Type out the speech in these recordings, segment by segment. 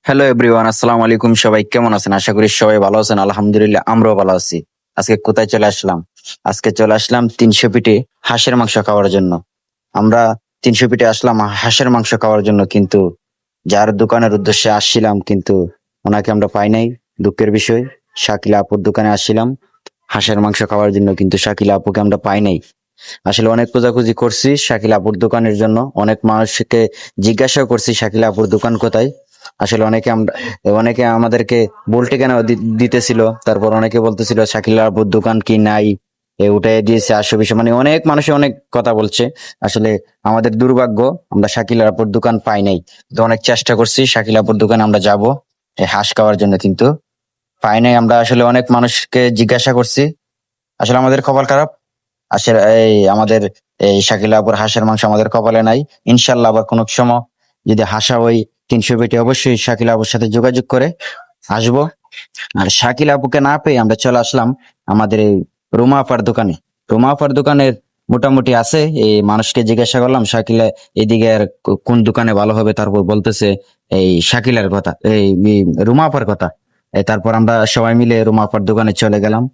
Hello everyone, আসসালামু আলাইকুম। সবাই কেমন আছেন? আশা করি সবাই ভালো আছেন। আলহামদুলিল্লাহ, আমরাও ভালো আছি। আজকে কোথায় চলে আসলাম? আজকে চলে আসলাম 300 ফিটে হাঁসের মাংস খাওয়ার জন্য। আমরা 300 ফিটে আসলাম হাঁসের মাংস খাওয়ার জন্য, কিন্তু যার দোকানের উদ্দেশ্যে আসছিলাম কিন্তু ওনাকে আমরা পাই নাই। দুঃখের বিষয়। শাকিলা আপুর দোকানে আসছিলাম হাঁসের মাংস খাওয়ার জন্য, কিন্তু শাকিলা আপুকে আমরা পাই নাই। আসলে অনেক খোঁজাখুঁজি করছি শাকিলা আপুর দোকানের জন্য, অনেক মানুষকে জিজ্ঞাসা করছি শাকিলা আপুর দোকান কোথায়। আসলে অনেকে আমাদেরকে ভুল ঠিকানা দিতেছিল, তারপর অনেকে বলতেছিল শাকিলা আপুর দোকান কি নাই, উঠাই দিয়েছে 800 মানে অনেক মানুষে অনেক কথা বলছে। আসলে আমাদের দুর্ভাগ্য, আমরা শাকিলা আপুর দোকান পাই নাই। তো অনেক চেষ্টা করছি শাকিলা আপুর দোকানে আমরা যাব এই হাঁস খাওয়ার জন্য, কিন্তু পাই নাই। আমরা আসলে অনেক মানুষকে জিজ্ঞাসা করছি। আসলে আমাদের কপাল খারাপ। আসলে আমাদের এই শাকিলা আপুর হাঁসের মাংস আমাদের কপালে নাই। ইনশাল্লাহ আবার কোনো সময় যদি হাসা ওই 300 পেটি, অবশ্যই শাকিলা আপুর সাথে যোগাযোগ করে আসবো। আর শাকিলা আপুকে না পেয়ে আমরা চলে আসলাম আমাদের এই রুমা আপার দোকানে। রুমা আপার দোকানের মোটামুটি আছে, এই মানুষকে জিজ্ঞাসা করলাম শাকিলা এদিকে আর কোন দোকানে ভালো হবে, তারপর বলতেছে এই শাকিলার কথা, এই রুমা আপার কথা। তারপর আমরা সবাই মিলে রুমা আপার দোকানে চলে গেলাম।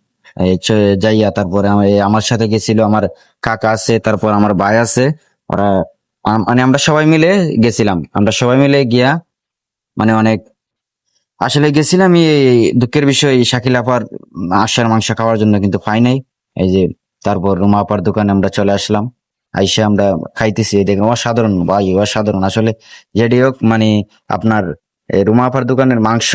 যাইয়া তারপরে আমার সাথে গেছিল আমার কাকা আছে, তারপর আমার ভাই আছে। ওরা মানে আমরা সবাই মিলে গেছিলাম। আমরা সবাই মিলে গিয়া মানে অনেক আসলে গেছিলাম এই দুঃখের বিষয়, এই শাকিল আপার আশার মাংস খাওয়ার জন্য, কিন্তু পাই নাই। এই যে তারপর রুমা আপার দোকানে আমরা চলে আসলাম। আইসা আমরা খাইতেছি, দেখলাম অসাধারণ ভাই, অসাধারণ আসলে। যেটি হোক মানে আপনার রুমা আপার দোকানের মাংস